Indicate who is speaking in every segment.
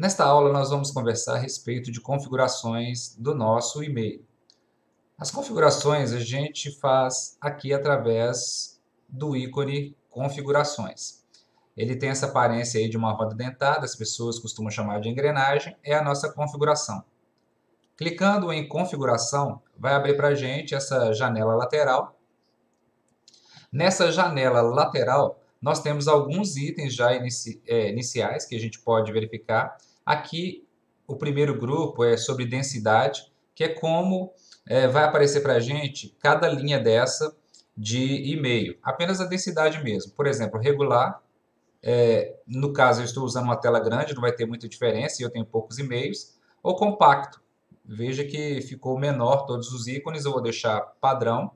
Speaker 1: Nesta aula, nós vamos conversar a respeito de configurações do nosso e-mail. As configurações a gente faz aqui através do ícone Configurações. Ele tem essa aparência aí de uma roda dentada, as pessoas costumam chamar de engrenagem, é a nossa configuração. Clicando em Configuração, vai abrir para a gente essa janela lateral. Nessa janela lateral, nós temos alguns itens já iniciais que a gente pode verificar. Aqui, o primeiro grupo é sobre densidade, que é como vai aparecer para a gente cada linha dessa de e-mail. Apenas a densidade mesmo. Por exemplo, regular. No caso, eu estou usando uma tela grande, não vai ter muita diferença e eu tenho poucos e-mails. Ou compacto. Veja que ficou menor todos os ícones, eu vou deixar padrão,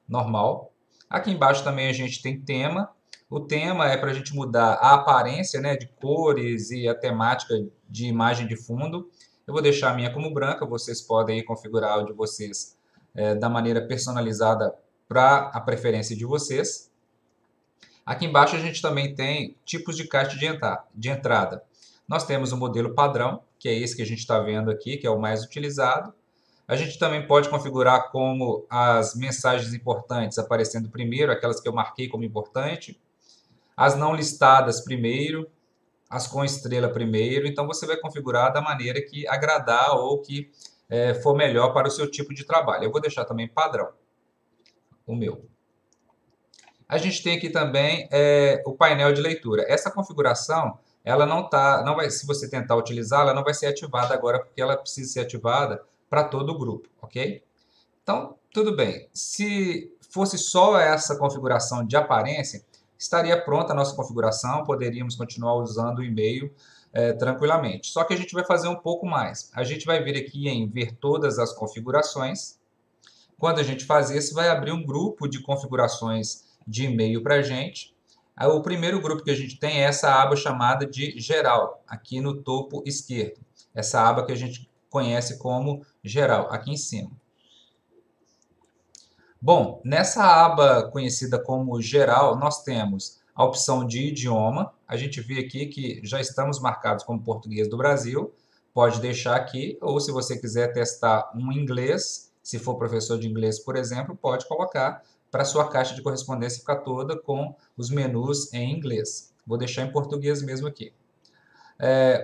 Speaker 1: normal. Aqui embaixo também a gente tem tema. O tema é para a gente mudar a aparência, né, de cores e a temática de imagem de fundo. Eu vou deixar a minha como branca, vocês podem aí configurar o de vocês da maneira personalizada para a preferência de vocês. Aqui embaixo a gente também tem tipos de caixa de entrada. Nós temos o modelo padrão, que é esse que a gente está vendo aqui, que é o mais utilizado. A gente também pode configurar como as mensagens importantes aparecendo primeiro, aquelas que eu marquei como importante, as não listadas primeiro, as com estrela primeiro. Então você vai configurar da maneira que agradar ou que for melhor para o seu tipo de trabalho. Eu vou deixar também padrão, o meu. A gente tem aqui também o painel de leitura. Essa configuração, ela não vai, se você tentar utilizar, ela não vai ser ativada agora, porque ela precisa ser ativada para todo o grupo, ok? Então, tudo bem. Se fosse só essa configuração de aparência, estaria pronta a nossa configuração, poderíamos continuar usando o e-mail tranquilamente. Só que a gente vai fazer um pouco mais. A gente vai vir aqui em ver todas as configurações. Quando a gente faz isso, vai abrir um grupo de configurações de e-mail para a gente. O primeiro grupo que a gente tem é essa aba chamada de geral, aqui no topo esquerdo. Essa aba que a gente conhece como geral, aqui em cima. Bom, nessa aba conhecida como geral, nós temos a opção de idioma. A gente vê aqui que já estamos marcados como português do Brasil. Pode deixar aqui, ou se você quiser testar um inglês, se for professor de inglês, por exemplo, pode colocar para a sua caixa de correspondência ficar toda com os menus em inglês. Vou deixar em português mesmo aqui.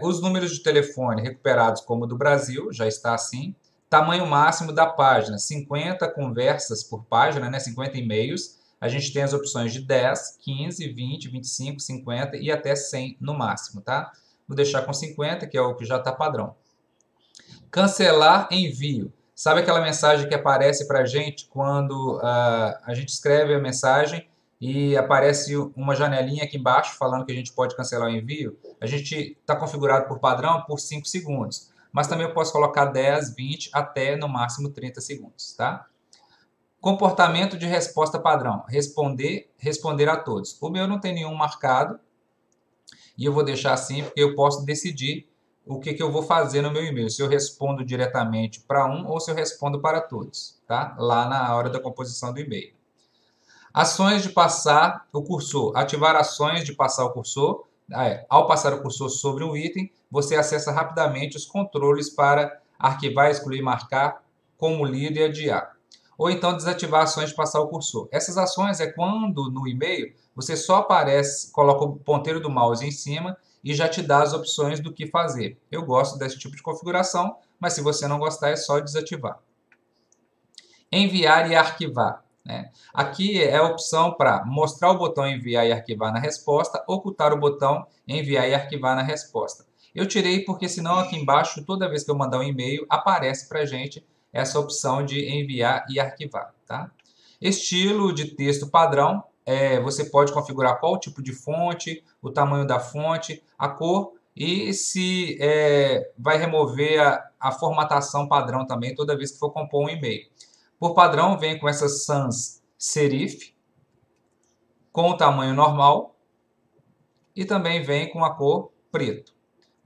Speaker 1: Os números de telefone recuperados como do Brasil, já está assim. Tamanho máximo da página, 50 conversas por página, né? 50 e-mails. A gente tem as opções de 10, 15, 20, 25, 50 e até 100 no máximo, tá? Vou deixar com 50, que é o que já está padrão. Cancelar envio. Sabe aquela mensagem que aparece para a gente quando a gente escreve a mensagem e aparece uma janelinha aqui embaixo falando que a gente pode cancelar o envio? A gente está configurado por padrão por 5 segundos. Mas também eu posso colocar 10, 20, até no máximo 30 segundos, tá? Comportamento de resposta padrão. Responder a todos. O meu não tem nenhum marcado. E eu vou deixar assim porque eu posso decidir o que eu vou fazer no meu e-mail. Se eu respondo diretamente para um ou se eu respondo para todos, tá? Lá na hora da composição do e-mail. Ações de passar o cursor. Ativar ações de passar o cursor. Ao passar o cursor sobre um item, você acessa rapidamente os controles para arquivar, excluir, marcar, como lido e adiar. Ou então desativar ações de passar o cursor. Essas ações é quando no e-mail você só aparece, coloca o ponteiro do mouse em cima e já te dá as opções do que fazer. Eu gosto desse tipo de configuração, mas se você não gostar é só desativar. Enviar e arquivar. Aqui é a opção para mostrar o botão enviar e arquivar na resposta, ocultar o botão enviar e arquivar na resposta. Eu tirei porque senão aqui embaixo, toda vez que eu mandar um e-mail, aparece para a gente essa opção de enviar e arquivar. Tá? Estilo de texto padrão, você pode configurar qual tipo de fonte, o tamanho da fonte, a cor e se vai remover a formatação padrão também toda vez que for compor um e-mail. Por padrão, vem com essas sans serif, com o tamanho normal e também vem com a cor preto.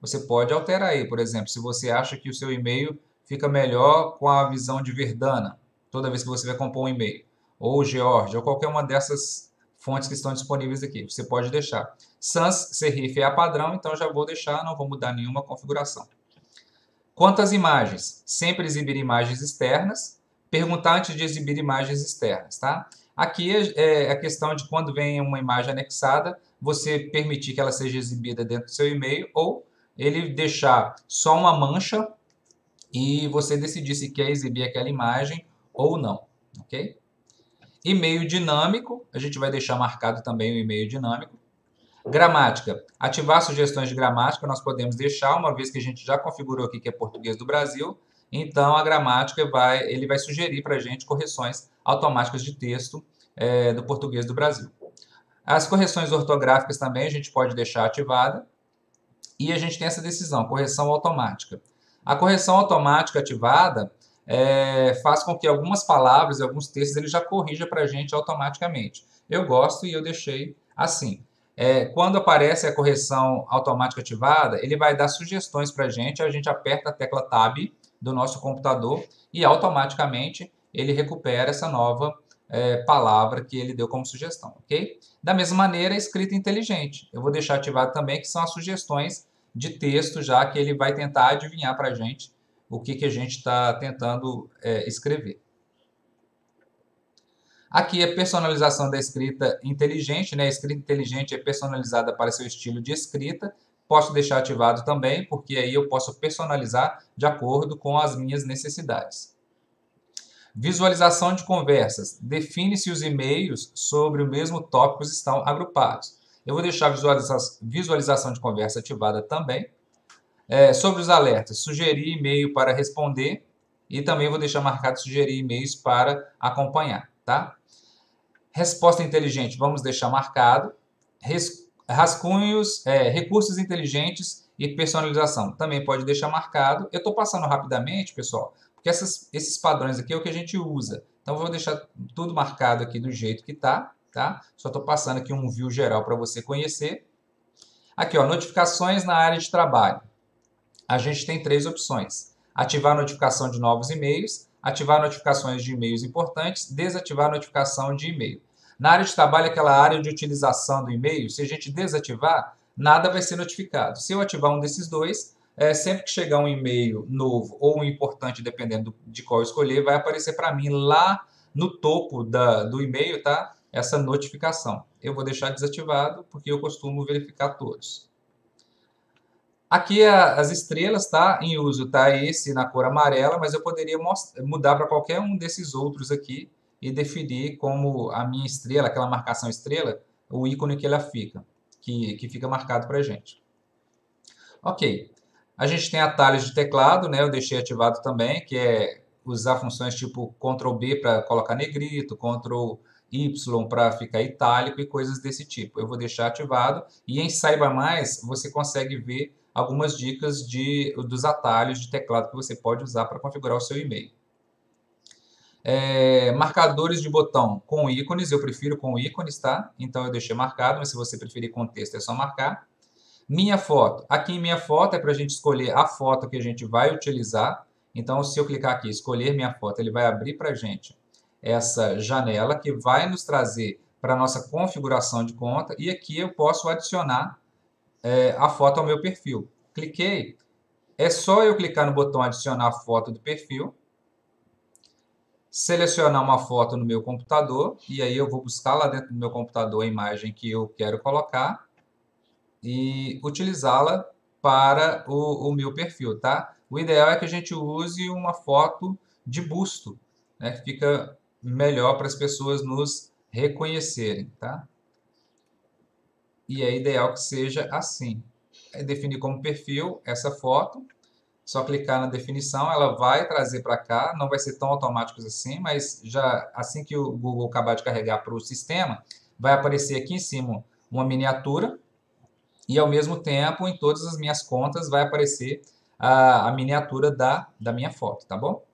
Speaker 1: Você pode alterar aí, por exemplo, se você acha que o seu e-mail fica melhor com a visão de Verdana, toda vez que você vai compor um e-mail, ou George, ou qualquer uma dessas fontes que estão disponíveis aqui, você pode deixar. Sans serif é a padrão, então já vou deixar, não vou mudar nenhuma configuração. Quanto às imagens, sempre exibir imagens externas, perguntar antes de exibir imagens externas, tá? Aqui é a questão de quando vem uma imagem anexada, você permitir que ela seja exibida dentro do seu e-mail ou ele deixar só uma mancha e você decidir se quer exibir aquela imagem ou não, ok? E-mail dinâmico, a gente vai deixar marcado também o e-mail dinâmico. Gramática. Ativar sugestões de gramática nós podemos deixar, uma vez que a gente já configurou aqui que é português do Brasil. Então, a gramática ele vai sugerir para a gente correções automáticas de texto do português do Brasil. As correções ortográficas também a gente pode deixar ativada. E a gente tem essa decisão, correção automática. A correção automática ativada faz com que algumas palavras e alguns textos ele já corrija para a gente automaticamente. Eu gosto e eu deixei assim. Quando aparece a correção automática ativada, ele vai dar sugestões para a gente aperta a tecla Tab do nosso computador e automaticamente ele recupera essa nova palavra que ele deu como sugestão, ok? Da mesma maneira, a escrita inteligente. Eu vou deixar ativado também, que são as sugestões de texto, já que ele vai tentar adivinhar para a gente o que a gente está tentando escrever. Aqui é personalização da escrita inteligente, né? A escrita inteligente é personalizada para seu estilo de escrita. Posso deixar ativado também, porque aí eu posso personalizar de acordo com as minhas necessidades. Visualização de conversas. Define se os e-mails sobre o mesmo tópico estão agrupados. Eu vou deixar a visualização de conversa ativada também. Sobre os alertas, sugerir e-mail para responder e também vou deixar marcado sugerir e-mails para acompanhar, tá? Resposta inteligente, vamos deixar marcado. Rascunhos, recursos inteligentes e personalização, também pode deixar marcado. Eu estou passando rapidamente, pessoal, porque esses padrões aqui é o que a gente usa. Então, vou deixar tudo marcado aqui do jeito que está, tá? Só estou passando aqui um view geral para você conhecer. Aqui, ó, notificações na área de trabalho. A gente tem 3 opções. Ativar a notificação de novos e-mails, ativar notificações de e-mails importantes, desativar a notificação de e-mail. Na área de trabalho, aquela área de utilização do e-mail, se a gente desativar, nada vai ser notificado. Se eu ativar um desses dois, sempre que chegar um e-mail novo ou um importante, dependendo de qual eu escolher, vai aparecer para mim lá no topo do e-mail, tá? Essa notificação. Eu vou deixar desativado porque eu costumo verificar todos. Aqui as estrelas, tá? Em uso tá esse na cor amarela, mas eu poderia mudar para qualquer um desses outros aqui e definir como a minha estrela, aquela marcação estrela, o ícone que ela fica, que fica marcado para a gente. Ok. A gente tem atalhos de teclado, né? Eu deixei ativado também, que é usar funções tipo Ctrl B para colocar negrito, Ctrl Y para ficar itálico e coisas desse tipo. Eu vou deixar ativado e em Saiba Mais você consegue ver algumas dicas dos atalhos de teclado que você pode usar para configurar o seu e-mail. Marcadores de botão com ícones, eu prefiro com ícones, tá? Então eu deixei marcado, mas se você preferir com texto é só marcar. Minha foto. Aqui em minha foto é para a gente escolher a foto que a gente vai utilizar. Então, se eu clicar aqui, escolher minha foto, ele vai abrir para a gente essa janela que vai nos trazer para a nossa configuração de conta. E aqui eu posso adicionar a foto ao meu perfil. Cliquei. É só eu clicar no botão adicionar foto do perfil. Selecionar uma foto no meu computador. E aí eu vou buscar lá dentro do meu computador a imagem que eu quero colocar e utilizá-la para o meu perfil, tá? O ideal é que a gente use uma foto de busto, né? Que fica melhor para as pessoas nos reconhecerem, tá? E é ideal que seja assim. Definir como perfil essa foto, só clicar na definição, ela vai trazer para cá, não vai ser tão automático assim, mas já assim que o Google acabar de carregar para o sistema, vai aparecer aqui em cima uma miniatura, e ao mesmo tempo, em todas as minhas contas, vai aparecer a miniatura da minha foto, tá bom?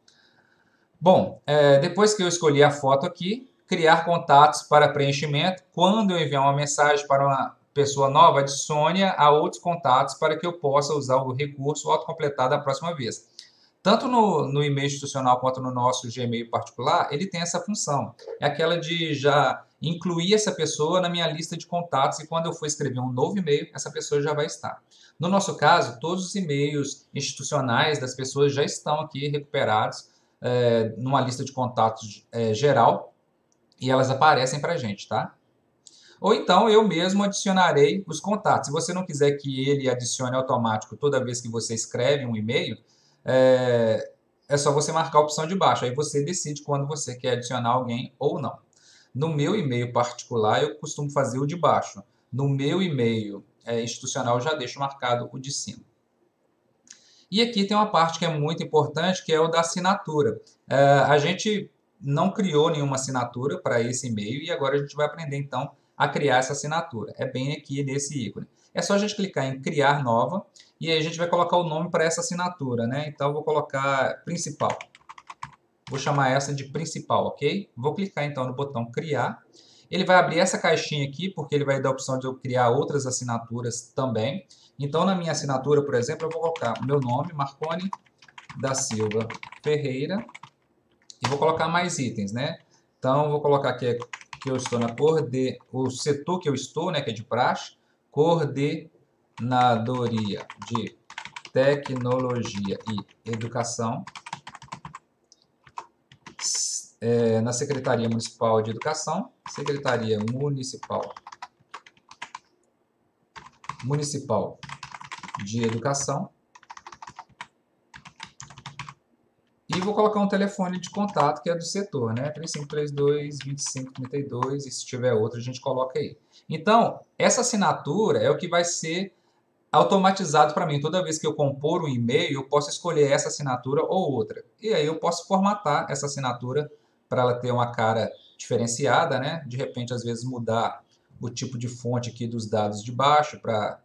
Speaker 1: Bom, depois que eu escolhi a foto aqui, criar contatos para preenchimento. Quando eu enviar uma mensagem para uma pessoa nova, adicione a outros contatos para que eu possa usar o recurso autocompletar da próxima vez. Tanto no e-mail institucional quanto no nosso Gmail particular, ele tem essa função. É aquela de já incluir essa pessoa na minha lista de contatos e quando eu for escrever um novo e-mail, essa pessoa já vai estar. No nosso caso, todos os e-mails institucionais das pessoas já estão aqui recuperados numa lista de contatos geral e elas aparecem para a gente, tá? Ou então eu mesmo adicionarei os contatos. Se você não quiser que ele adicione automático toda vez que você escreve um e-mail, é só você marcar a opção de baixo. Aí você decide quando você quer adicionar alguém ou não. No meu e-mail particular, eu costumo fazer o de baixo. No meu e-mail institucional, eu já deixo marcado o de cima. E aqui tem uma parte que é muito importante, que é o da assinatura. A gente não criou nenhuma assinatura para esse e-mail e agora a gente vai aprender então a criar essa assinatura. É bem aqui nesse ícone. É só a gente clicar em criar nova e aí a gente vai colocar o nome para essa assinatura, né? Então eu vou colocar principal. Vou chamar essa de principal, ok? Vou clicar então no botão criar. Ele vai abrir essa caixinha aqui, porque ele vai dar a opção de eu criar outras assinaturas também. Então, na minha assinatura, por exemplo, eu vou colocar o meu nome, Marconi da Silva Ferreira, e vou colocar mais itens, né? Então, eu vou colocar aqui que eu estou na o setor que eu estou, né, que é de praxe, coordenadoria de tecnologia e educação, na Secretaria Municipal de Educação, Secretaria Municipal de Educação, e vou colocar um telefone de contato que é do setor, né? 3532-2532, e se tiver outro a gente coloca aí. Então, essa assinatura é o que vai ser automatizado para mim. Toda vez que eu compor um e-mail, eu posso escolher essa assinatura ou outra. E aí eu posso formatar essa assinatura para ela ter uma cara diferenciada, né? De repente, às vezes, mudar o tipo de fonte aqui dos dados de baixo para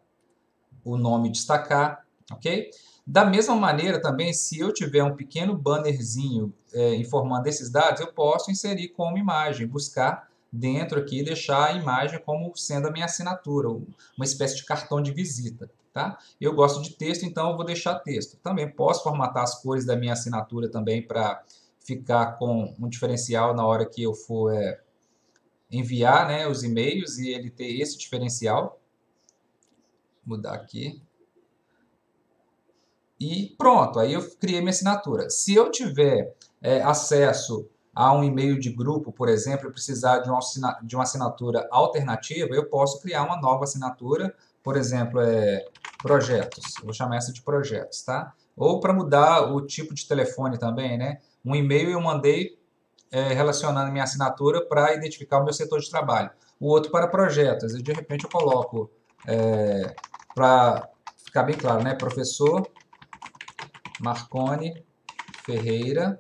Speaker 1: o nome destacar, ok? Da mesma maneira também, se eu tiver um pequeno bannerzinho informando esses dados, eu posso inserir como imagem, buscar dentro aqui e deixar a imagem como sendo a minha assinatura, uma espécie de cartão de visita, tá? Eu gosto de texto, então eu vou deixar texto. Também posso formatar as cores da minha assinatura também para ficar com um diferencial na hora que eu for enviar, né, os e-mails e ele ter esse diferencial. Vou mudar aqui. E pronto, aí eu criei minha assinatura. Se eu tiver acesso a um e-mail de grupo, por exemplo, e precisar de uma assinatura alternativa, eu posso criar uma nova assinatura, por exemplo, projetos. Eu vou chamar essa de projetos, tá? Ou para mudar o tipo de telefone também, né? Um e-mail eu mandei relacionando minha assinatura para identificar o meu setor de trabalho. O outro para projetos. E de repente eu coloco, para ficar bem claro, né? Professor Marconi Ferreira.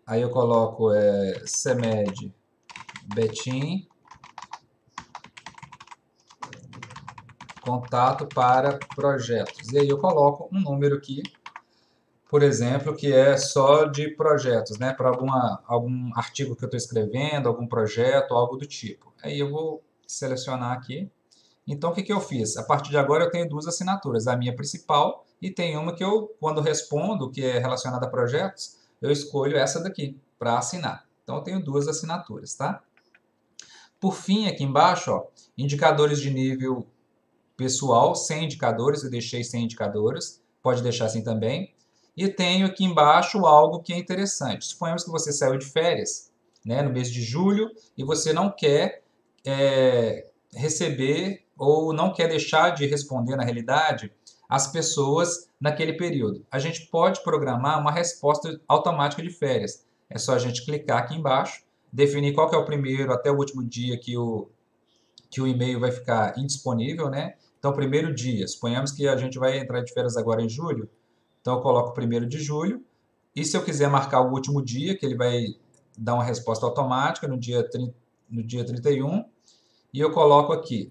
Speaker 1: Aí eu coloco CEMED Betim, contato para projetos. E aí eu coloco um número aqui, por exemplo, que é só de projetos, né? Para algum artigo que eu estou escrevendo, algum projeto, algo do tipo. Aí eu vou selecionar aqui. Então, o que eu fiz? A partir de agora eu tenho duas assinaturas, a minha principal e tem uma que eu, quando respondo, que é relacionada a projetos, eu escolho essa daqui para assinar. Então, eu tenho duas assinaturas, tá? Por fim, aqui embaixo, ó, indicadores de nível pessoal, 100 indicadores, eu deixei 100 indicadores, pode deixar assim também. E tenho aqui embaixo algo que é interessante. Suponhamos que você saiu de férias, né, no mês de julho, e você não quer receber ou não quer deixar de responder, na realidade, as pessoas naquele período. A gente pode programar uma resposta automática de férias. É só a gente clicar aqui embaixo, definir qual que é o primeiro até o último dia que o e-mail vai ficar indisponível, né? Então, primeiro dia, suponhamos que a gente vai entrar de férias agora em julho, então eu coloco o primeiro de julho, e se eu quiser marcar o último dia, que ele vai dar uma resposta automática no dia 31, e eu coloco aqui,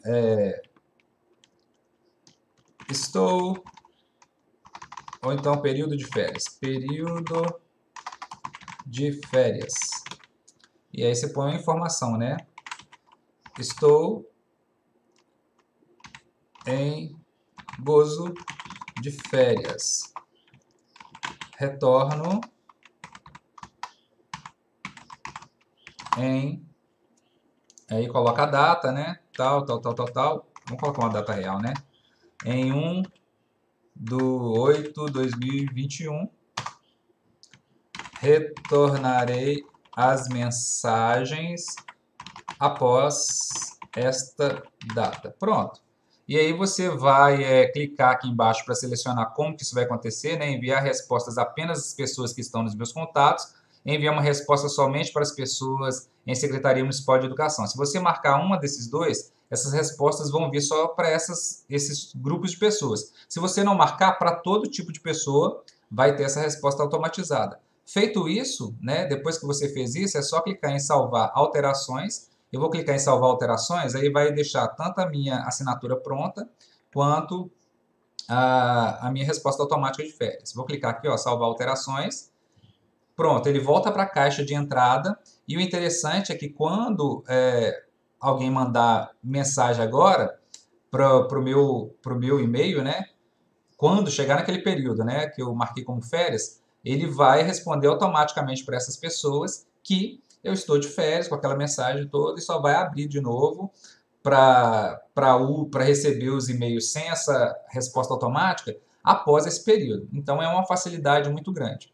Speaker 1: estou, ou então período de férias, e aí você põe a informação, né? Estou em gozo de férias. retorno aí coloca a data, né? Tal. Vamos colocar uma data real, né? Em 1/8/2021, retornarei as mensagens após esta data. Pronto. E aí você vai clicar aqui embaixo para selecionar como que isso vai acontecer, né? Enviar respostas apenas às pessoas que estão nos meus contatos, enviar uma resposta somente para as pessoas em Secretaria Municipal de Educação. Se você marcar uma desses dois, essas respostas vão vir só para esses grupos de pessoas. Se você não marcar, para todo tipo de pessoa, vai ter essa resposta automatizada. Feito isso, né, depois que você fez isso, é só clicar em salvar alterações. Eu vou clicar em salvar alterações, aí vai deixar tanto a minha assinatura pronta, quanto a minha resposta automática de férias. Vou clicar aqui, ó, salvar alterações. Pronto, ele volta para a caixa de entrada. E o interessante é que quando alguém mandar mensagem agora para o meu e-mail, né? Quando chegar naquele período, né, que eu marquei como férias, ele vai responder automaticamente para essas pessoas que eu estou de férias com aquela mensagem toda e só vai abrir de novo para receber os e-mails sem essa resposta automática após esse período. Então é uma facilidade muito grande.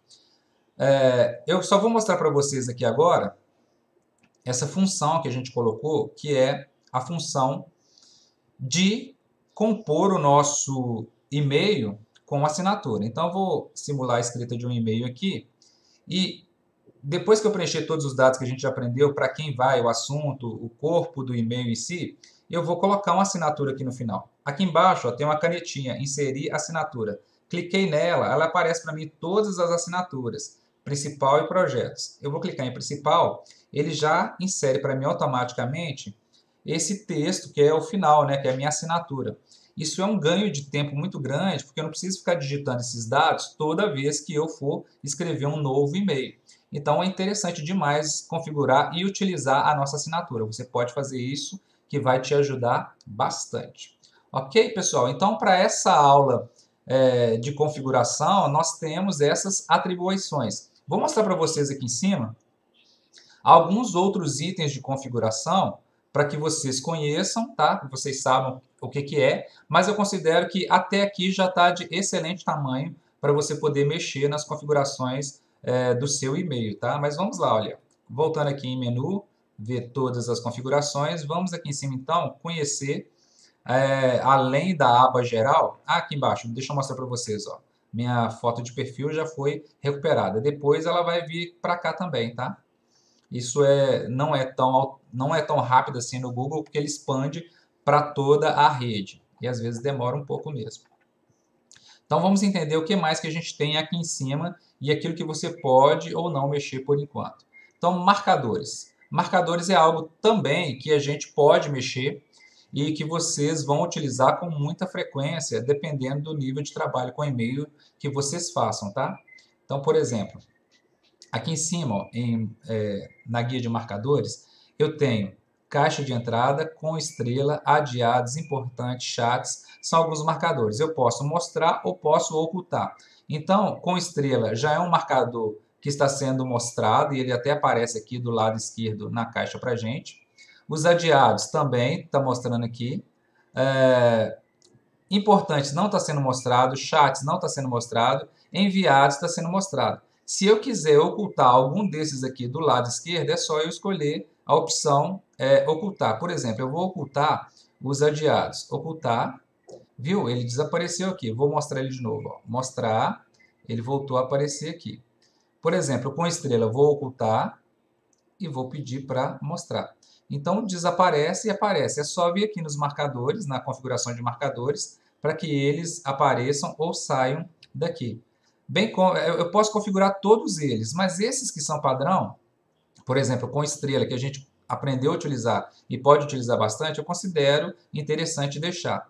Speaker 1: Eu só vou mostrar para vocês aqui agora essa função que a gente colocou, que é a função de compor o nosso e-mail com assinatura. Então, eu vou simular a escrita de um e-mail aqui e depois que eu preencher todos os dados que a gente já aprendeu, para quem vai, o assunto, o corpo do e-mail em si, eu vou colocar uma assinatura aqui no final. Aqui embaixo ó, tem uma canetinha, inserir assinatura. Cliquei nela, ela aparece para mim todas as assinaturas, principal e projetos. Eu vou clicar em principal, ele já insere para mim automaticamente esse texto que é o final, né, que é a minha assinatura. Isso é um ganho de tempo muito grande, porque eu não preciso ficar digitando esses dados toda vez que eu for escrever um novo e-mail. Então é interessante demais configurar e utilizar a nossa assinatura. Você pode fazer isso que vai te ajudar bastante. Ok, pessoal? Então, para essa aula de configuração, nós temos essas atribuições. Vou mostrar para vocês aqui em cima alguns outros itens de configuração para que vocês conheçam, tá? Que vocês saibam o que é, mas eu considero que até aqui já está de excelente tamanho para você poder mexer nas configurações do seu e-mail, tá? Mas vamos lá, olha. Voltando aqui em menu, ver todas as configurações. Vamos aqui em cima, então, conhecer, além da aba geral. Aqui embaixo, deixa eu mostrar para vocês, ó. Minha foto de perfil já foi recuperada. Depois ela vai vir para cá também, tá? Isso não é tão rápido assim no Google, porque ele expande para toda a rede. E às vezes demora um pouco mesmo. Então vamos entender o que mais que a gente tem aqui em cima e aquilo que você pode ou não mexer por enquanto. Então, marcadores. Marcadores é algo também que a gente pode mexer e que vocês vão utilizar com muita frequência, dependendo do nível de trabalho com e-mail que vocês façam, tá? Então, por exemplo, aqui em cima, ó, na guia de marcadores, eu tenho caixa de entrada com estrela, adiados, importantes, chats, são alguns marcadores. Eu posso mostrar ou posso ocultar. Então, com estrela já é um marcador que está sendo mostrado e ele até aparece aqui do lado esquerdo na caixa para gente. Os adiados também está mostrando aqui. Importantes não está sendo mostrado, chats não está sendo mostrado, enviados está sendo mostrado. Se eu quiser ocultar algum desses aqui do lado esquerdo, é só eu escolher a opção ocultar. Por exemplo, eu vou ocultar os adiados. Ocultar, viu? Ele desapareceu aqui. Vou mostrar ele de novo. Ó. Mostrar, ele voltou a aparecer aqui. Por exemplo, com estrela, vou ocultar e vou pedir para mostrar. Então, desaparece e aparece. É só vir aqui nos marcadores, na configuração de marcadores, para que eles apareçam ou saiam daqui. Bem, eu posso configurar todos eles, mas esses que são padrão, por exemplo, com estrela, que a gente aprendeu a utilizar e pode utilizar bastante, eu considero interessante deixar.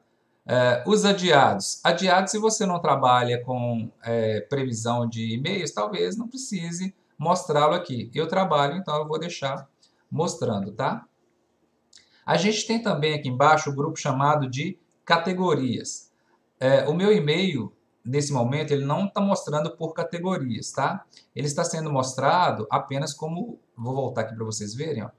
Speaker 1: Os adiados. Adiados, se você não trabalha com previsão de e-mails, talvez não precise mostrá-lo aqui. Eu trabalho, então eu vou deixar mostrando, tá? A gente tem também aqui embaixo o grupo chamado de categorias. O meu e-mail, nesse momento, ele não está mostrando por categorias, tá? Ele está sendo mostrado apenas como... Vou voltar aqui para vocês verem, ó.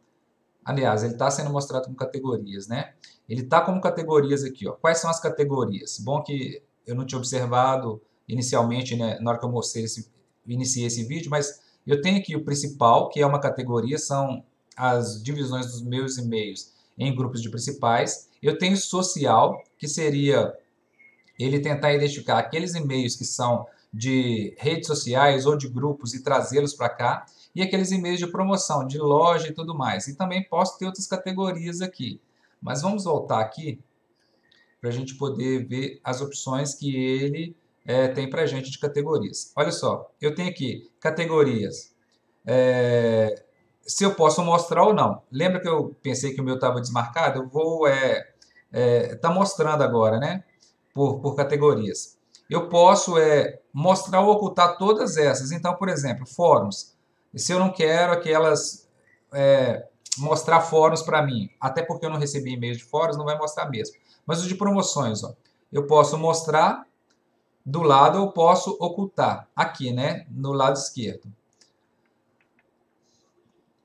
Speaker 1: Aliás, ele está sendo mostrado como categorias, né? Ele está como categorias aqui, ó. Quais são as categorias? Bom que eu não tinha observado inicialmente, né, na hora que eu iniciei esse vídeo, mas eu tenho aqui o principal, que é uma categoria, são as divisões dos meus e-mails em grupos de principais. Eu tenho social, que seria ele tentar identificar aqueles e-mails que são de redes sociais ou de grupos e trazê-los para cá, e aqueles e-mails de promoção, de loja e tudo mais. E também posso ter outras categorias aqui. Mas vamos voltar aqui para a gente poder ver as opções que ele tem para a gente de categorias. Olha só, eu tenho aqui categorias, se eu posso mostrar ou não. Lembra que eu pensei que o meu estava desmarcado? Eu vou tá mostrando agora, né? Por categorias. Eu posso mostrar ou ocultar todas essas. Então, por exemplo, fóruns. Se eu não quero aquelas mostrar fóruns para mim, até porque eu não recebi e-mails de fóruns, não vai mostrar mesmo. Mas os de promoções, ó, eu posso mostrar do lado, eu posso ocultar aqui, né, no lado esquerdo.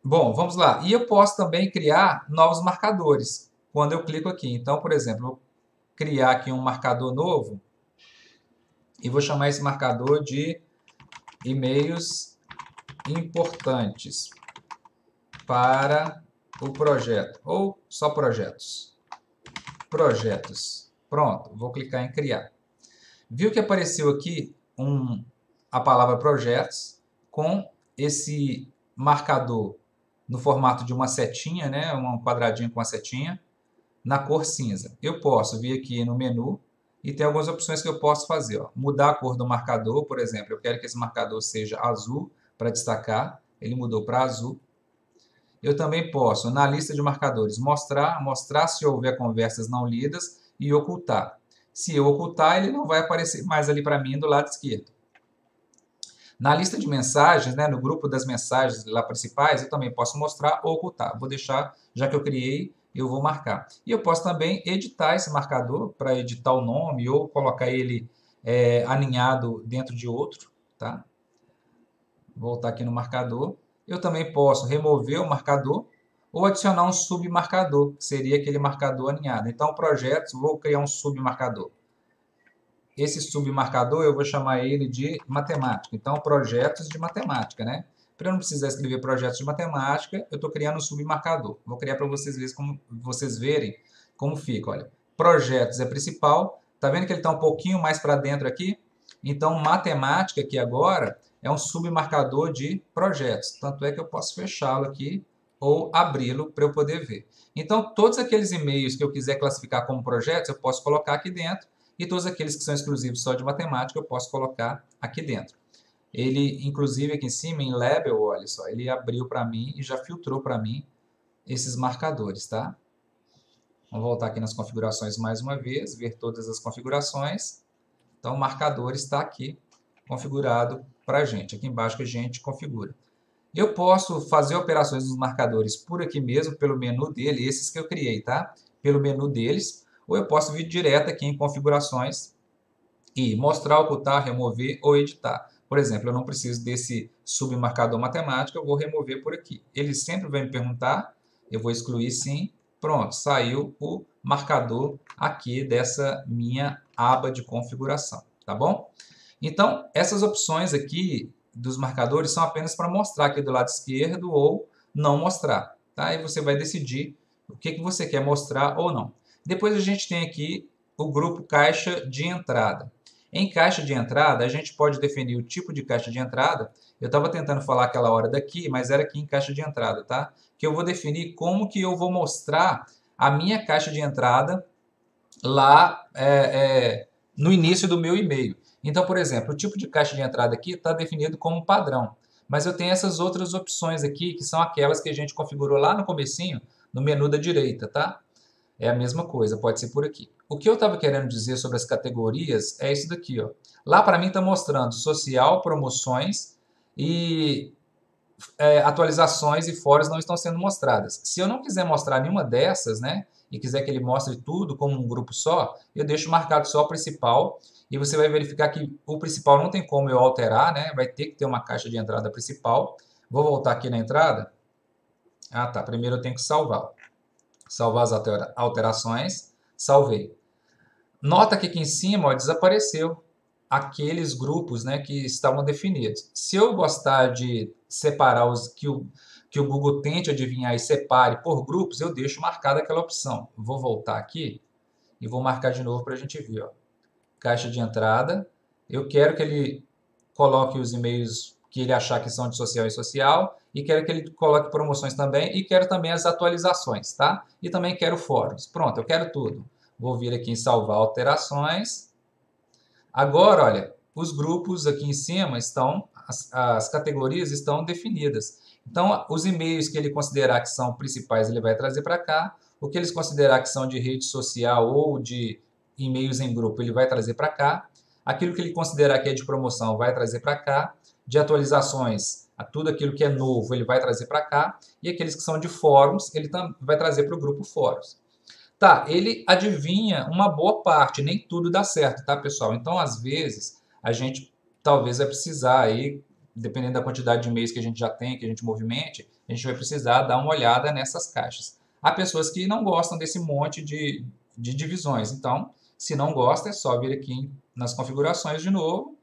Speaker 1: Bom, vamos lá. E eu posso também criar novos marcadores quando eu clico aqui. Então, por exemplo, eu vou criar aqui um marcador novo e vou chamar esse marcador de e-mails importantes para o projeto, ou só projetos. Projetos. Pronto, vou clicar em criar. Viu que apareceu aqui a palavra projetos com esse marcador no formato de uma setinha, né? Um quadradinho com uma setinha, na cor cinza. Eu posso vir aqui no menu e tem algumas opções que eu posso fazer. Ó. Mudar a cor do marcador, por exemplo, eu quero que esse marcador seja azul para destacar, ele mudou para azul. Eu também posso, na lista de marcadores, mostrar se houver conversas não lidas e ocultar. Se eu ocultar, ele não vai aparecer mais ali para mim do lado esquerdo. Na lista de mensagens, né, no grupo das mensagens lá principais, eu também posso mostrar ou ocultar. Vou deixar, já que eu criei, eu vou marcar. E eu posso também editar esse marcador para editar o nome ou colocar ele alinhado dentro de outro. Tá? Vou voltar aqui no marcador. Eu também posso remover o marcador ou adicionar um submarcador, que seria aquele marcador alinhado. Então, projetos, vou criar um submarcador. Esse submarcador eu vou chamar ele de matemática. Então, projetos de matemática, né? Para eu não precisar escrever projetos de matemática, eu estou criando um submarcador. Vou criar para vocês verem como fica. Olha, projetos é principal. Tá vendo que ele está um pouquinho mais para dentro aqui? Então, matemática aqui agora é um submarcador de projetos. Tanto é que eu posso fechá-lo aqui ou abri-lo para eu poder ver. Então, todos aqueles e-mails que eu quiser classificar como projetos, eu posso colocar aqui dentro. E todos aqueles que são exclusivos só de matemática, eu posso colocar aqui dentro. Ele, inclusive, aqui em cima, em Label, olha só, ele abriu para mim e já filtrou para mim esses marcadores, tá? Vamos voltar aqui nas configurações mais uma vez, ver todas as configurações. Então, o marcador está aqui configurado para a gente. Aqui embaixo que a gente configura. Eu posso fazer operações nos marcadores por aqui mesmo, pelo menu dele, esses que eu criei, tá? Pelo menu deles. Ou eu posso vir direto aqui em configurações e mostrar, ocultar, remover ou editar. Por exemplo, eu não preciso desse submarcador matemática, eu vou remover por aqui. Ele sempre vai me perguntar, eu vou excluir sim. Pronto, saiu o marcador aqui dessa minha aba de configuração, tá bom? Então, essas opções aqui dos marcadores são apenas para mostrar aqui do lado esquerdo ou não mostrar, tá? E você vai decidir o que você quer mostrar ou não. Depois a gente tem aqui o grupo caixa de entrada. Em caixa de entrada, a gente pode definir o tipo de caixa de entrada. Eu estava tentando falar aquela hora daqui, mas era aqui em caixa de entrada, tá? Que eu vou definir como que eu vou mostrar a minha caixa de entrada lá no início do meu e-mail. Então, por exemplo, o tipo de caixa de entrada aqui está definido como padrão. Mas eu tenho essas outras opções aqui, que são aquelas que a gente configurou lá no comecinho, no menu da direita, tá? É a mesma coisa, pode ser por aqui. O que eu estava querendo dizer sobre as categorias é isso daqui, ó. Lá para mim está mostrando social, promoções e atualizações e fóruns não estão sendo mostradas. Se eu não quiser mostrar nenhuma dessas, né, e quiser que ele mostre tudo como um grupo só, eu deixo marcado só o principal e você vai verificar que o principal não tem como eu alterar, né? Vai ter que ter uma caixa de entrada principal. Vou voltar aqui na entrada. Ah, tá. Primeiro eu tenho que salvar. Salvar as alterações. Salvei. Nota que aqui em cima, ó, desapareceu aqueles grupos, né, que estavam definidos. Se eu gostar de separar os que o Google tente adivinhar e separe por grupos, eu deixo marcada aquela opção. Vou voltar aqui e vou marcar de novo para a gente ver. Ó. Caixa de entrada. Eu quero que ele coloque os e-mails que ele achar que são de social e social, e quero que ele coloque promoções também, e quero também as atualizações, tá? E também quero fóruns. Pronto, eu quero tudo. Vou vir aqui em salvar alterações. Agora, olha, os grupos aqui em cima estão, as categorias estão definidas. Então, os e-mails que ele considerar que são principais, ele vai trazer para cá. O que eles considerar que são de rede social ou de e-mails em grupo, ele vai trazer para cá. Aquilo que ele considerar que é de promoção, vai trazer para cá. De atualizações, tudo aquilo que é novo, ele vai trazer para cá. E aqueles que são de fóruns, ele vai trazer para o grupo fóruns. Tá, ele adivinha uma boa parte, nem tudo dá certo, tá, pessoal? Então, às vezes, a gente talvez vai precisar aí, dependendo da quantidade de e-mails que a gente já tem, que a gente movimente, a gente vai precisar dar uma olhada nessas caixas. Há pessoas que não gostam desse monte de divisões, então, se não gosta, é só vir aqui nas configurações de novo,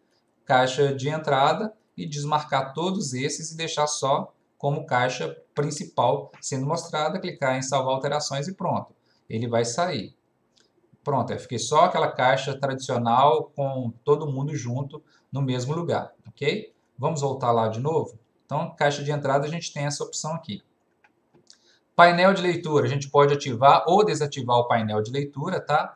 Speaker 1: caixa de entrada e desmarcar todos esses e deixar só como caixa principal sendo mostrada, clicar em salvar alterações e pronto ele vai sair. Pronto, eu fiquei só aquela caixa tradicional com todo mundo junto no mesmo lugar, ok? Vamos voltar lá de novo? Então, caixa de entrada, a gente tem essa opção aqui. Painel de leitura, a gente pode ativar ou desativar o painel de leitura, tá?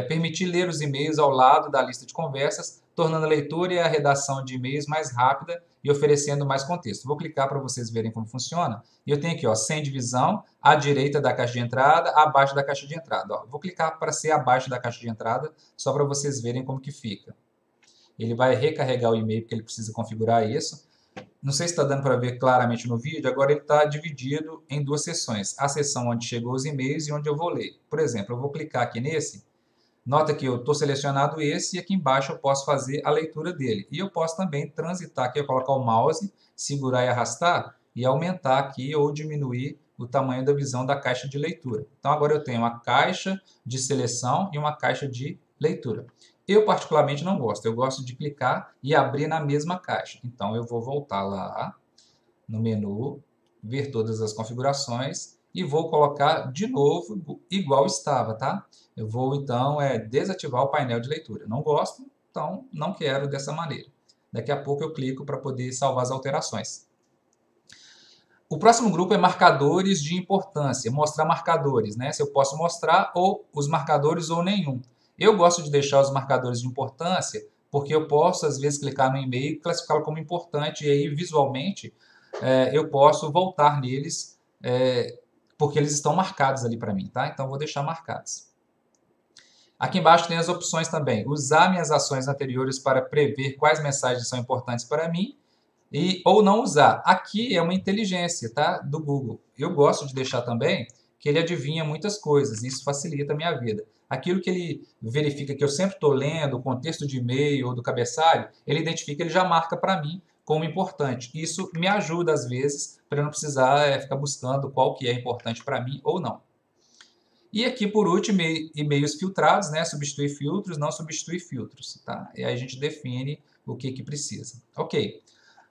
Speaker 1: Permitir ler os e-mails ao lado da lista de conversas, tornando a leitura e a redação de e-mails mais rápida e oferecendo mais contexto. Vou clicar para vocês verem como funciona. E eu tenho aqui, ó, sem divisão, à direita da caixa de entrada, abaixo da caixa de entrada. Ó, vou clicar para ser abaixo da caixa de entrada, só para vocês verem como que fica. Ele vai recarregar o e-mail, porque ele precisa configurar isso. Não sei se está dando para ver claramente no vídeo, agora ele está dividido em duas seções. A seção onde chegou os e-mails e onde eu vou ler. Por exemplo, eu vou clicar aqui nesse. Nota que eu estou selecionado esse e aqui embaixo eu posso fazer a leitura dele. E eu posso também transitar aqui, eu colocar o mouse, segurar e arrastar e aumentar aqui ou diminuir o tamanho da visão da caixa de leitura. Então agora eu tenho uma caixa de seleção e uma caixa de leitura. Eu particularmente não gosto, eu gosto de clicar e abrir na mesma caixa. Então eu vou voltar lá no menu, ver todas as configurações e vou colocar de novo igual estava, tá? Eu vou então desativar o painel de leitura. Não gosto, então não quero dessa maneira. Daqui a pouco eu clico para poder salvar as alterações. O próximo grupo é marcadores de importância, mostrar marcadores, né? Se eu posso mostrar ou os marcadores ou nenhum. Eu gosto de deixar os marcadores de importância porque eu posso, às vezes, clicar no e-mail e classificá-lo como importante e aí, visualmente, eu posso voltar neles porque eles estão marcados ali para mim, tá? Então, vou deixar marcados. Aqui embaixo tem as opções também. Usar minhas ações anteriores para prever quais mensagens são importantes para mim ou não usar. Aqui é uma inteligência, tá? Do Google. Eu gosto de deixar também que ele adivinha muitas coisas. Isso facilita a minha vida. Aquilo que ele verifica que eu sempre estou lendo, o contexto de e-mail ou do cabeçalho, ele identifica, ele já marca para mim como importante. Isso me ajuda, às vezes, para eu não precisar ficar buscando qual que é importante para mim ou não. E aqui, por último, e-mails filtrados, né? Substituir filtros, não substituir filtros, tá? E aí a gente define o que precisa. Ok.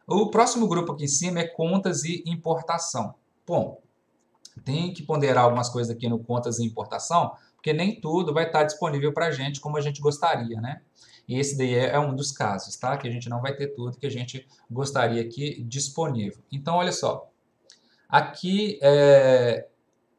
Speaker 1: O próximo grupo aqui em cima é contas e importação. Bom, tem que ponderar algumas coisas aqui no contas e importação, porque nem tudo vai estar disponível para a gente como a gente gostaria, né? E esse daí é um dos casos, tá? Que a gente não vai ter tudo que a gente gostaria aqui disponível. Então, olha só. Aqui,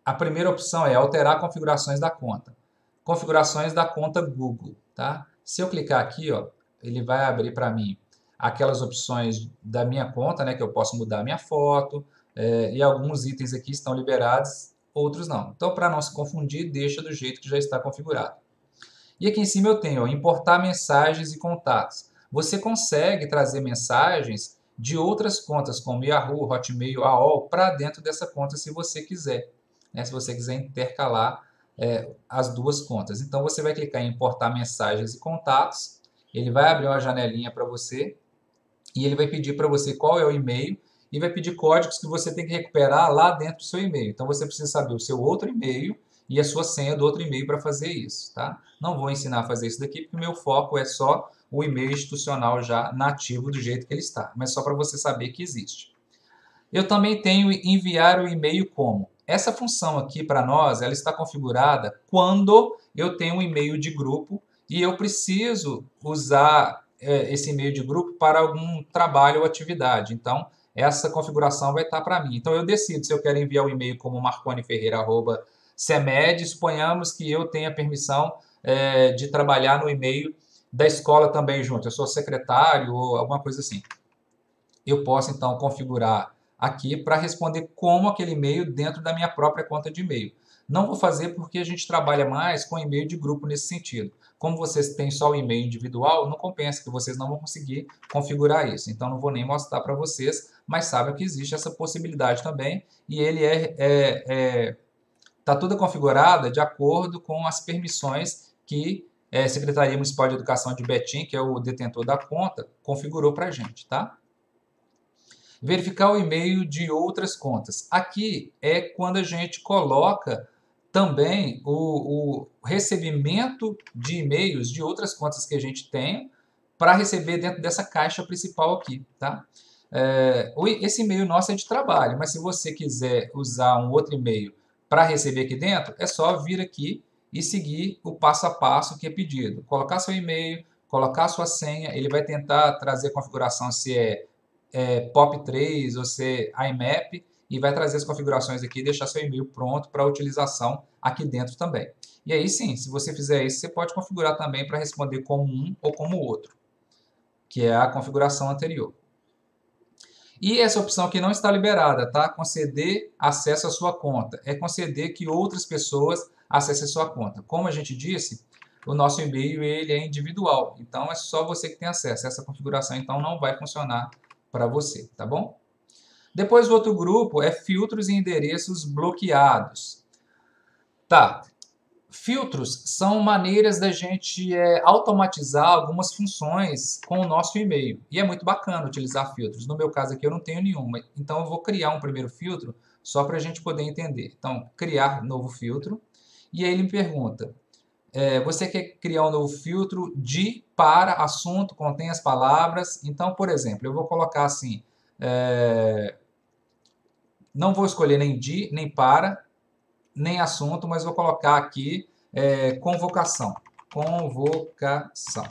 Speaker 1: a primeira opção é alterar configurações da conta. Configurações da conta Google, tá? Se eu clicar aqui, ó, ele vai abrir para mim aquelas opções da minha conta, né, que eu posso mudar a minha foto, e alguns itens aqui estão liberados, outros não. Então, para não se confundir, deixa do jeito que já está configurado. E aqui em cima eu tenho, ó, importar mensagens e contatos. Você consegue trazer mensagens de outras contas, como Yahoo, Hotmail, AOL, para dentro dessa conta se você quiser. Né, se você quiser intercalar as duas contas. Então, você vai clicar em importar mensagens e contatos, Ele vai abrir uma janelinha para você e ele vai pedir para você qual é o e-mail e vai pedir códigos que você tem que recuperar lá dentro do seu e-mail. Então você precisa saber o seu outro e-mail e a sua senha do outro e-mail para fazer isso, tá? Não vou ensinar a fazer isso daqui porque o meu foco é só o e-mail institucional já nativo do jeito que ele está, mas só para você saber que existe. Eu também tenho enviar o e-mail como. Essa função aqui para nós, ela está configurada quando eu tenho um e-mail de grupo e eu preciso usar esse e-mail de grupo para algum trabalho ou atividade. Então, essa configuração vai estar para mim. Então, eu decido se eu quero enviar o e-mail como marconiferreira@cemed. Suponhamos que eu tenha permissão de trabalhar no e-mail da escola também junto. Eu sou secretário ou alguma coisa assim. Eu posso, então, configurar aqui para responder como aquele e-mail dentro da minha própria conta de e-mail. Não vou fazer porque a gente trabalha mais com e-mail de grupo nesse sentido. Como vocês têm só o e-mail individual, não compensa que vocês não vão conseguir configurar isso. Então, não vou nem mostrar para vocês, mas sabem que existe essa possibilidade também. E ele está toda configurada de acordo com as permissões que a Secretaria Municipal de Educação de Betim, que é o detentor da conta, configurou para a gente, tá? Verificar o e-mail de outras contas. Aqui é quando a gente coloca também o recebimento de e-mails de outras contas que a gente tem para receber dentro dessa caixa principal aqui, tá? Esse e-mail nosso é de trabalho, mas se você quiser usar um outro e-mail para receber aqui dentro, é só vir aqui e seguir o passo a passo que é pedido. Colocar seu e-mail, colocar sua senha, ele vai tentar trazer a configuração se é POP3 ou se é IMAP e vai trazer as configurações aqui e deixar seu e-mail pronto para utilização aqui dentro também. E aí sim, se você fizer isso, você pode configurar também para responder como um ou como outro, que é a configuração anterior. E essa opção aqui não está liberada, tá? Conceder acesso à sua conta. É conceder que outras pessoas acessem a sua conta. Como a gente disse, o nosso e-mail ele é individual, então é só você que tem acesso. Essa configuração então não vai funcionar para você, tá bom? Depois o outro grupo é filtros e endereços bloqueados. Tá. Filtros são maneiras da gente automatizar algumas funções com o nosso e-mail. E é muito bacana utilizar filtros. No meu caso aqui eu não tenho nenhuma. Então eu vou criar um primeiro filtro só para a gente poder entender. Então, criar novo filtro. E aí ele me pergunta, você quer criar um novo filtro de, para, assunto, contém as palavras. Então, por exemplo, eu vou colocar assim, não vou escolher nem de, nem para, nem assunto, mas vou colocar aqui convocação. Convocação.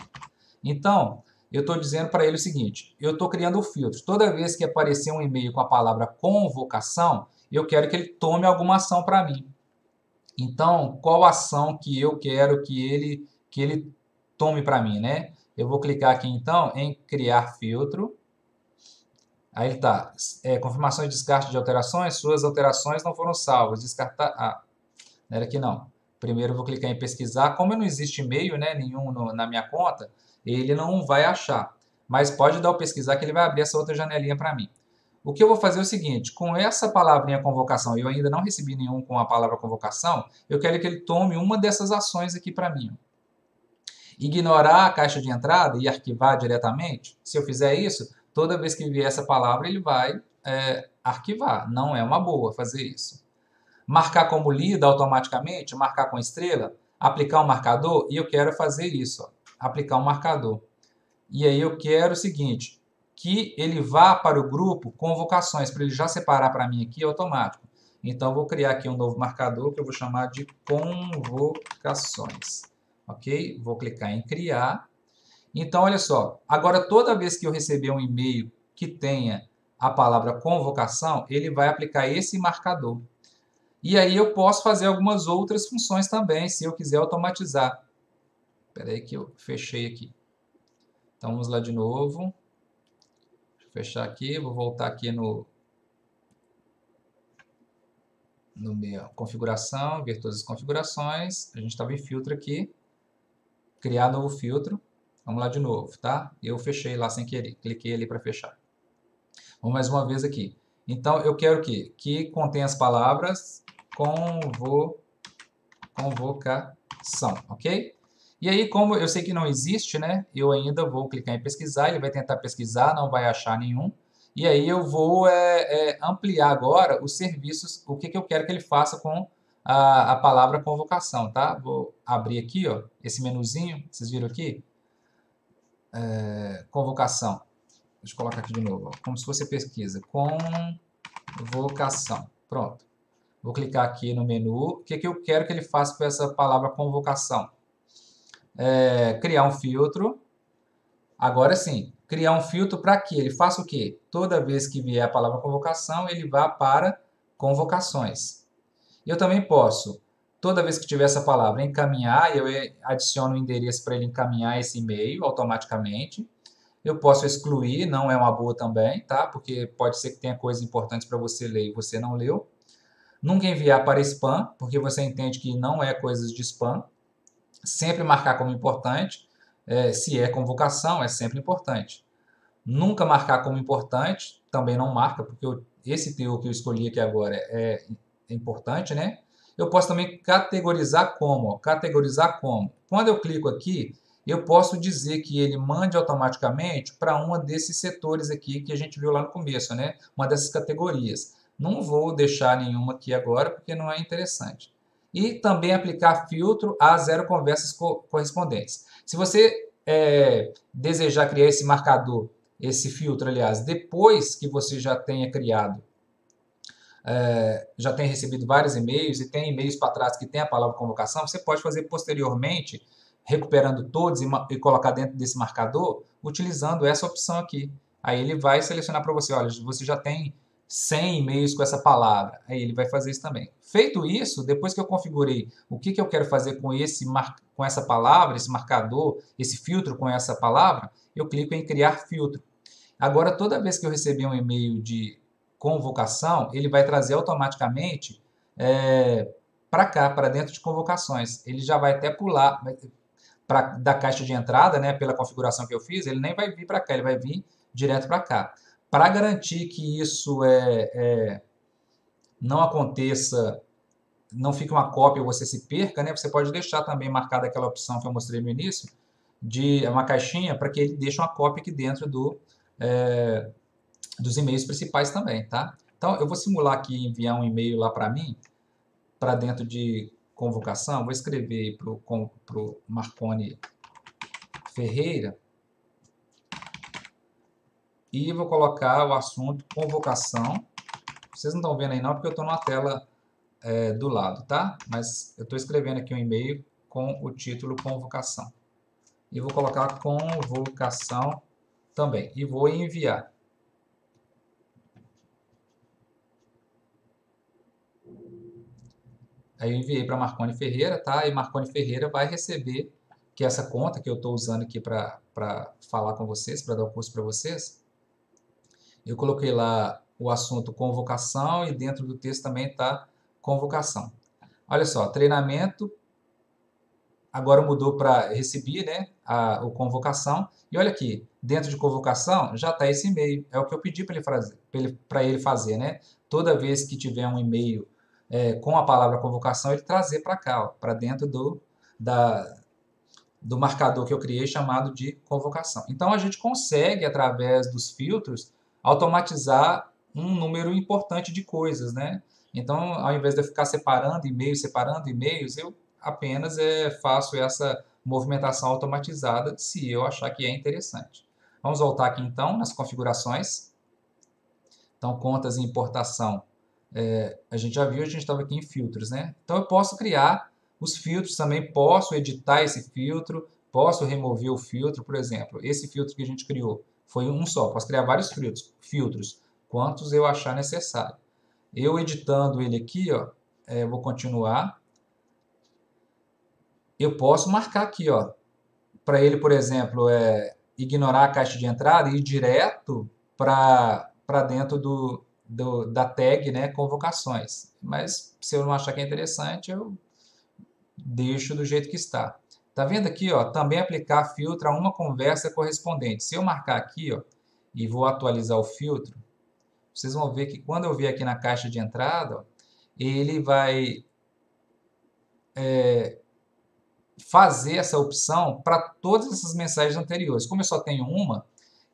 Speaker 1: Então, eu estou dizendo para ele o seguinte, eu estou criando o filtro. Toda vez que aparecer um e-mail com a palavra convocação, eu quero que ele tome alguma ação para mim. Então, qual ação que eu quero que ele tome para mim, né? Eu vou clicar aqui, então, em criar filtro. Aí ele está, confirmação de descarte de alterações, suas alterações não foram salvas. Descartar, não era aqui não. Primeiro eu vou clicar em pesquisar. Como não existe e-mail, né, nenhum na minha conta, ele não vai achar. Mas pode dar o pesquisar que ele vai abrir essa outra janelinha para mim. O que eu vou fazer é o seguinte, com essa palavrinha convocação, eu ainda não recebi nenhum com a palavra convocação, eu quero que ele tome uma dessas ações aqui para mim. Ignorar a caixa de entrada e arquivar diretamente, se eu fizer isso, toda vez que vier essa palavra ele vai arquivar. Não é uma boa fazer isso. Marcar como lido automaticamente, marcar com estrela, aplicar um marcador, e eu quero fazer isso, ó, aplicar um marcador. E aí eu quero o seguinte, que ele vá para o grupo convocações, para ele já separar para mim aqui automático. Então, eu vou criar aqui um novo marcador que eu vou chamar de convocações. Ok? Vou clicar em criar. Então, olha só, agora toda vez que eu receber um e-mail que tenha a palavra convocação, ele vai aplicar esse marcador. E aí eu posso fazer algumas outras funções também, se eu quiser automatizar. Espera aí que eu fechei aqui. Então, vamos lá de novo. Deixa eu fechar aqui, vou voltar aqui no minha configuração, ver todas as configurações. A gente estava em filtro aqui. Criar novo filtro. Vamos lá de novo, tá? Eu fechei lá sem querer. Cliquei ali para fechar. Vamos mais uma vez aqui. Então, eu quero que contenha as palavras convocação, ok? E aí, como eu sei que não existe, né? Eu ainda vou clicar em pesquisar, ele vai tentar pesquisar, não vai achar nenhum. E aí eu vou ampliar agora os serviços, o que eu quero que ele faça com a palavra convocação, tá? Vou abrir aqui, ó, esse menuzinho, vocês viram aqui? Convocação. Deixa eu colocar aqui de novo, ó, como se fosse pesquisa. Convocação. Pronto. Vou clicar aqui no menu. O que eu quero que ele faça com essa palavra convocação? Criar um filtro. Agora sim, criar um filtro para que ele faça o quê? Toda vez que vier a palavra convocação, ele vá para convocações. Eu também posso, toda vez que tiver essa palavra, encaminhar, eu adiciono o endereço para ele encaminhar esse e-mail automaticamente. Eu posso excluir, não é uma boa também, tá? Porque pode ser que tenha coisas importantes para você ler e você não leu. Nunca enviar para spam, porque você entende que não é coisas de spam. Sempre marcar como importante. Se é convocação, é sempre importante. Nunca marcar como importante, também não marca, porque esse teor que eu escolhi aqui agora é importante, né? Eu posso também categorizar como. Ó, categorizar como. Quando eu clico aqui, eu posso dizer que ele mande automaticamente para uma desses setores aqui que a gente viu lá no começo, né? Uma dessas categorias. Não vou deixar nenhuma aqui agora, porque não é interessante. E também aplicar filtro a 0 conversas correspondentes. Se você desejar criar esse marcador, esse filtro, aliás, depois que você já tenha criado, já tenha recebido vários e-mails e tem e-mails para trás que tem a palavra convocação, você pode fazer posteriormente, recuperando todos e colocar dentro desse marcador, utilizando essa opção aqui. Aí ele vai selecionar para você, olha, você já tem 100 e-mails com essa palavra. Aí ele vai fazer isso também. Feito isso, depois que eu configurei o que eu quero fazer com essa palavra, esse marcador, esse filtro com essa palavra, eu clico em criar filtro. Agora, toda vez que eu receber um e-mail de convocação, ele vai trazer automaticamente para cá, para dentro de convocações. Ele já vai até pular da caixa de entrada, né, pela configuração que eu fiz, ele nem vai vir para cá, ele vai vir direto para cá. Para garantir que isso não aconteça, não fique uma cópia ou você se perca, né, você pode deixar também marcada aquela opção que eu mostrei no início, de uma caixinha para que ele deixe uma cópia aqui dentro dos e-mails principais também, tá? Então, eu vou simular aqui enviar um e-mail lá para mim, para dentro de convocação. Vou escrever para o Marconi Ferreira e vou colocar o assunto convocação. Vocês não estão vendo aí não, porque eu estou numa tela do lado, tá? Mas eu estou escrevendo aqui um e-mail com o título convocação. E vou colocar convocação também. E vou enviar. Aí eu enviei para Marconi Ferreira, tá? E Marconi Ferreira vai receber que essa conta que eu estou usando aqui para falar com vocês, para dar o curso para vocês. Eu coloquei lá o assunto convocação e dentro do texto também está convocação. Olha só, treinamento, agora mudou para receber, né, o convocação. E olha aqui, dentro de convocação já está esse e-mail. É o que eu pedi para ele fazer, né? Toda vez que tiver um e-mail com a palavra convocação, ele trazer para cá, para dentro do marcador que eu criei chamado de convocação. Então a gente consegue, através dos filtros, automatizar um número importante de coisas, né? Então, ao invés de eu ficar separando e-mails, eu apenas faço essa movimentação automatizada se eu achar que é interessante. Vamos voltar aqui então nas configurações. Então, contas e importação, a gente já viu, a gente estava aqui em filtros, né? Então, eu posso criar os filtros também, posso editar esse filtro, posso remover o filtro, por exemplo. Esse filtro que a gente criou foi um só, posso criar vários filtros, quantos eu achar necessário. Eu editando ele aqui, ó, vou continuar. Eu posso marcar aqui, ó, para ele, por exemplo, ignorar a caixa de entrada e ir direto para dentro da tag, né, convocações. Mas se eu não achar que é interessante, eu deixo do jeito que está. Tá vendo aqui, ó, também aplicar filtro a uma conversa correspondente. Se eu marcar aqui, ó, e vou atualizar o filtro, vocês vão ver que quando eu vier aqui na caixa de entrada, ó, ele vai fazer essa opção para todas essas mensagens anteriores. Como eu só tenho uma,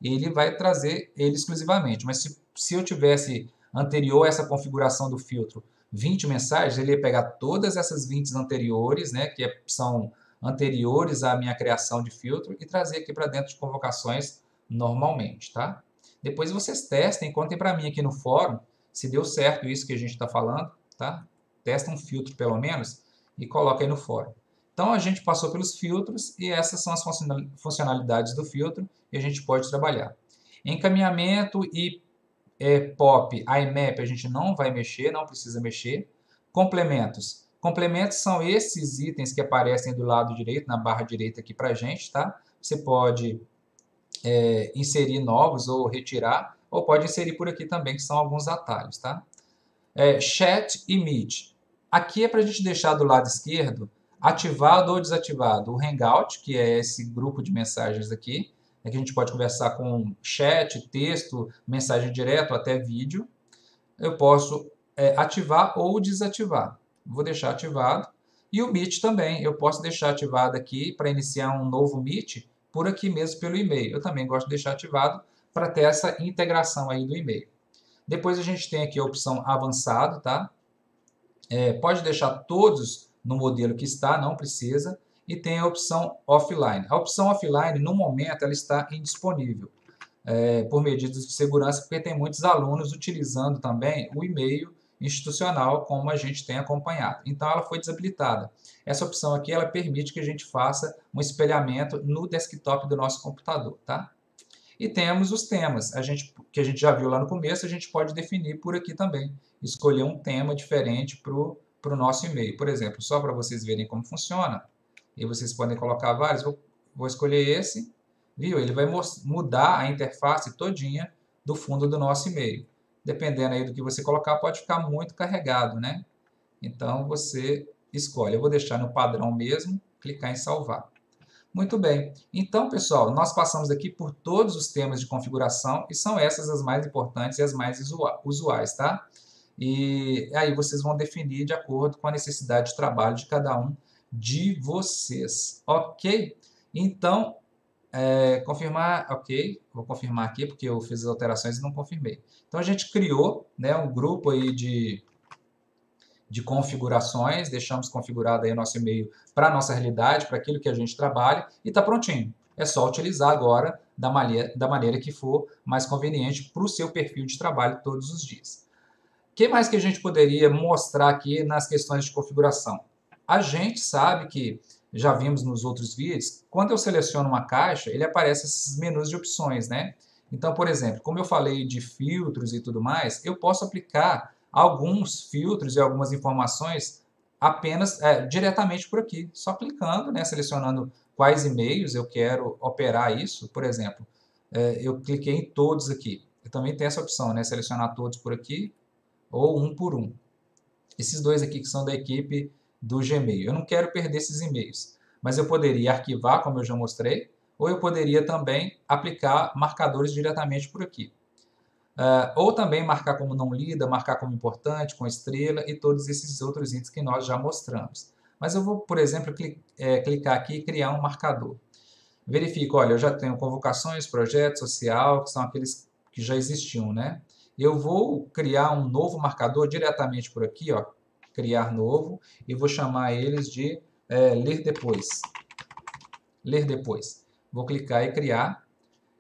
Speaker 1: ele vai trazer ele exclusivamente. Mas se eu tivesse anterior a essa configuração do filtro 20 mensagens, ele ia pegar todas essas 20 anteriores, né, que são anteriores à minha criação de filtro, e trazer aqui para dentro de convocações normalmente, tá? Depois vocês testem, contem para mim aqui no fórum se deu certo isso que a gente está falando, tá? Testa um filtro pelo menos e coloca aí no fórum. Então a gente passou pelos filtros e essas são as funcionalidades do filtro e a gente pode trabalhar. Encaminhamento e POP, IMAP a gente não vai mexer, não precisa mexer. Complementos. Complementos são esses itens que aparecem do lado direito, na barra direita aqui para a gente, tá? Você pode inserir novos ou retirar, ou pode inserir por aqui também, que são alguns atalhos, tá? Chat e Meet. Aqui é para a gente deixar do lado esquerdo ativado ou desativado o Hangout, que é esse grupo de mensagens aqui, que a gente pode conversar com chat, texto, mensagem direta, até vídeo. Eu posso ativar ou desativar. Vou deixar ativado. E o Meet também, eu posso deixar ativado aqui para iniciar um novo Meet por aqui mesmo pelo e-mail. Eu também gosto de deixar ativado para ter essa integração aí do e-mail. Depois a gente tem aqui a opção avançado, tá? Pode deixar todos no modelo que está, não precisa. E tem a opção offline. A opção offline, no momento, ela está indisponível por medidas de segurança, porque tem muitos alunos utilizando também o e-mail institucional, como a gente tem acompanhado. Então, ela foi desabilitada. Essa opção aqui, ela permite que a gente faça um espelhamento no desktop do nosso computador, tá? E temos os temas, que a gente já viu lá no começo, a gente pode definir por aqui também, escolher um tema diferente para o nosso e-mail. Por exemplo, só para vocês verem como funciona, e vocês podem colocar vários, vou escolher esse, viu? Ele vai mudar a interface todinha do fundo do nosso e-mail. Dependendo aí do que você colocar, pode ficar muito carregado, né? Então, você escolhe. Eu vou deixar no padrão mesmo, clicar em salvar. Muito bem. Então, pessoal, nós passamos aqui por todos os temas de configuração e são essas as mais importantes e as mais usuais, tá? E aí vocês vão definir de acordo com a necessidade de trabalho de cada um de vocês, ok? Então, confirmar, ok, vou confirmar aqui porque eu fiz as alterações e não confirmei. Então, a gente criou, né, um grupo aí de configurações, deixamos configurado aí o nosso e-mail para a nossa realidade, para aquilo que a gente trabalha, e está prontinho. É só utilizar agora da maneira que for mais conveniente para o seu perfil de trabalho todos os dias. O que mais que a gente poderia mostrar aqui nas questões de configuração? A gente sabe que, já vimos nos outros vídeos, quando eu seleciono uma caixa, ele aparece esses menus de opções, né? Então, por exemplo, como eu falei de filtros e tudo mais, eu posso aplicar alguns filtros e algumas informações apenas diretamente por aqui, só clicando, né, selecionando quais e-mails eu quero operar isso. Por exemplo, eu cliquei em todos aqui. Eu também tenho essa opção, né, selecionar todos por aqui ou um por um. Esses dois aqui que são da equipe do Gmail. Eu não quero perder esses e-mails, mas eu poderia arquivar, como eu já mostrei, ou eu poderia também aplicar marcadores diretamente por aqui. Ou também marcar como não lida, marcar como importante, com estrela e todos esses outros itens que nós já mostramos. Mas eu vou, por exemplo, clicar aqui e criar um marcador. Verifico, olha, eu já tenho convocações, projeto social, que são aqueles que já existiam, né? Eu vou criar um novo marcador diretamente por aqui, ó, criar novo, e vou chamar eles de ler depois. Ler depois. Vou clicar e criar.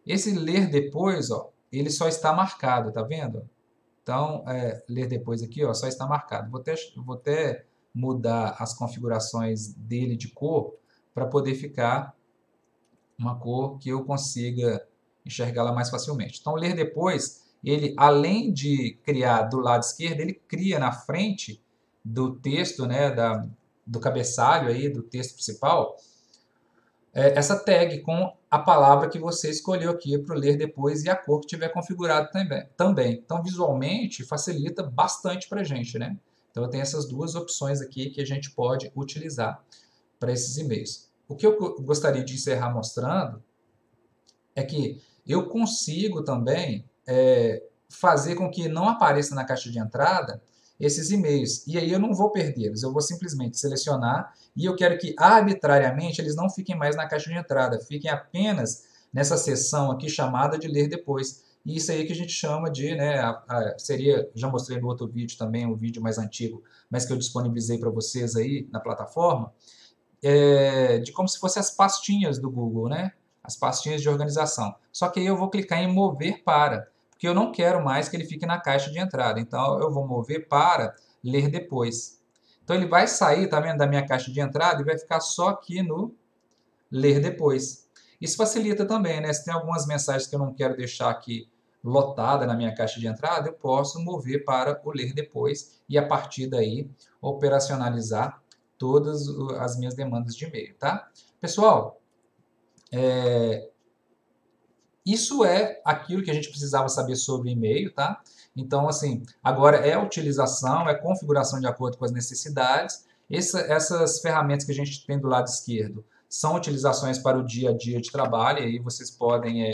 Speaker 1: Esse ler depois, ó, ele só está marcado, tá vendo? Então, ler depois aqui, ó, só está marcado. Vou até mudar as configurações dele de cor para poder ficar uma cor que eu consiga enxergá-la mais facilmente. Então, ler depois, ele, além de criar do lado esquerdo, ele cria na frente do texto, né, do cabeçalho aí, do texto principal, essa tag com a palavra que você escolheu aqui para ler depois e a cor que tiver configurado também. Então, visualmente, facilita bastante para a gente, né? Então, eu tenho essas duas opções aqui que a gente pode utilizar para esses e-mails. O que eu gostaria de encerrar mostrando é que eu consigo também fazer com que não apareça na caixa de entrada esses e-mails. E aí eu não vou perdê-los, eu vou simplesmente selecionar e eu quero que arbitrariamente eles não fiquem mais na caixa de entrada, fiquem apenas nessa seção aqui chamada de ler depois. E isso aí que a gente chama de, né, seria, já mostrei no outro vídeo também, um vídeo mais antigo, mas que eu disponibilizei para vocês aí na plataforma, de como se fossem as pastinhas do Google, né? As pastinhas de organização. Só que aí eu vou clicar em mover para, porque eu não quero mais que ele fique na caixa de entrada. Então eu vou mover para ler depois. Então ele vai sair, tá vendo, da minha caixa de entrada e vai ficar só aqui no ler depois. Isso facilita também, né? Se tem algumas mensagens que eu não quero deixar aqui lotada na minha caixa de entrada, eu posso mover para o ler depois e a partir daí operacionalizar todas as minhas demandas de e-mail, tá? Pessoal, isso é aquilo que a gente precisava saber sobre e-mail, tá? Então, assim, agora é a utilização, é configuração de acordo com as necessidades. Essas ferramentas que a gente tem do lado esquerdo são utilizações para o dia a dia de trabalho, e aí vocês podem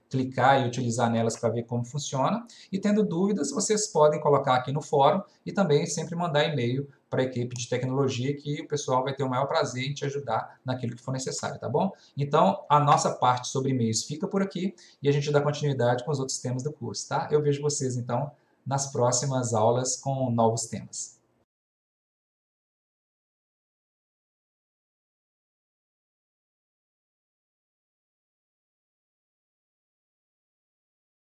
Speaker 1: clicar e utilizar nelas para ver como funciona. E tendo dúvidas, vocês podem colocar aqui no fórum e também sempre mandar e-mail para a equipe de tecnologia, que o pessoal vai ter o maior prazer em te ajudar naquilo que for necessário, tá bom? Então, a nossa parte sobre e-mails fica por aqui e a gente dá continuidade com os outros temas do curso, tá? Eu vejo vocês, então, nas próximas aulas com novos temas.